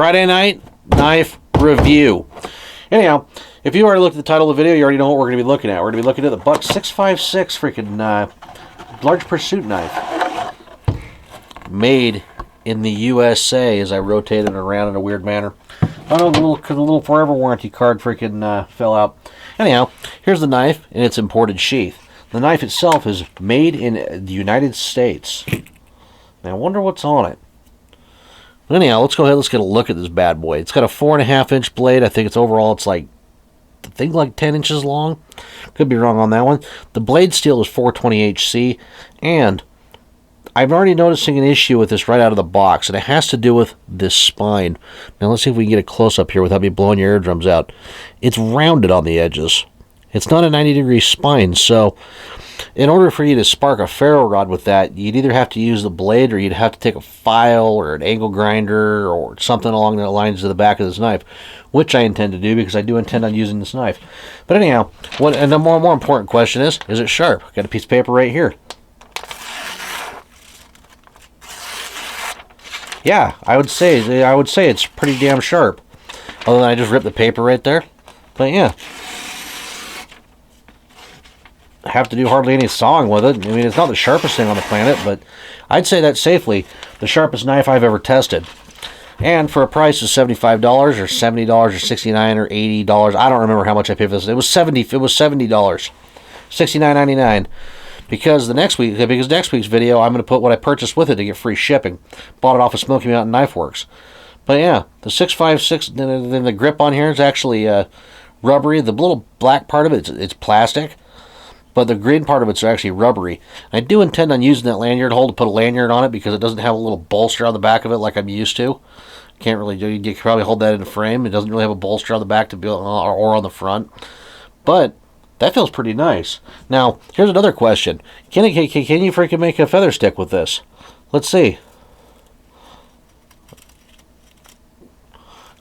Friday night knife review. Anyhow, if you already looked at the title of the video, you already know what we're going to be looking at. We're going to be looking at the Buck 656 freaking large pursuit knife. Made in the USA, as I rotated it around in a weird manner. Oh no, the little forever warranty card freaking fell out. Anyhow, here's the knife in its imported sheath. The knife itself is made in the United States. Now I wonder what's on it. But anyhow, let's go ahead, let's get a look at this bad boy. It's got a 4.5-inch blade. I think it's overall, it's like, I think like 10 inches long. Could be wrong on that one. The blade steel is 420HC, and I'm already noticing an issue with this right out of the box, and it has to do with this spine. Now let's see if we can get a close-up here without me blowing your eardrums out. It's rounded on the edges. It's not a 90-degree spine, so in order for you to spark a ferro rod with that, you'd either have to use the blade or you'd have to take a file or an angle grinder or something along the lines of the back of this knife, which I intend to do because I do intend on using this knife. But anyhow, and the more important question is it sharp? Got a piece of paper right here. Yeah, I would say it's pretty damn sharp. Other than I just ripped the paper right there. But yeah. I have to do hardly any sawing with it. I mean, it's not the sharpest thing on the planet, but I'd say that's safely the sharpest knife I've ever tested. And for a price of $75 or $70 or $69 or $80, I don't remember how much I paid for this. It was $70. It was $70, $69.99. Because next week's video, I'm going to put what I purchased with it to get free shipping. Bought it off of Smoky Mountain Knife Works. But yeah, the 656, then the grip on here is actually rubbery. The little black part of it, it's plastic. But the green part of it's actually rubbery. I do intend on using that lanyard hole to put a lanyard on it because it doesn't have a little bolster on the back of it like I'm used to. Can't really do. You can probably hold that in the frame. It doesn't really have a bolster on the back to be or on the front. But that feels pretty nice. Now, here's another question. Can you freaking make a feather stick with this? Let's see.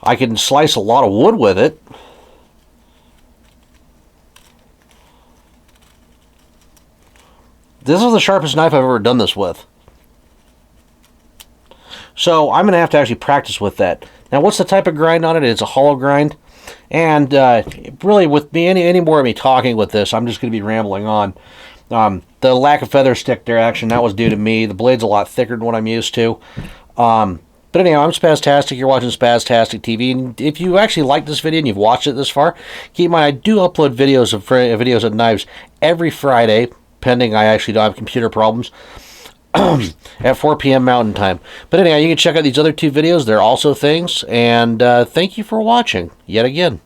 I can slice a lot of wood with it. This is the sharpest knife I've ever done this with. So I'm going to have to actually practice with that. Now, what's the type of grind on it? It's a hollow grind. And really, with me any more of me talking with this, I'm just going to be rambling on. The lack of feather stick there, action, that was due to me. The blade's a lot thicker than what I'm used to. But anyhow, I'm Spaztastic. You're watching Spaztastic TV. And if you actually like this video and you've watched it this far, keep in mind I do upload videos of knives every Friday, pending I actually don't have computer problems, at 4 p.m. Mountain Time. But anyhow, you can check out these other two videos. They're also things. And thank you for watching yet again.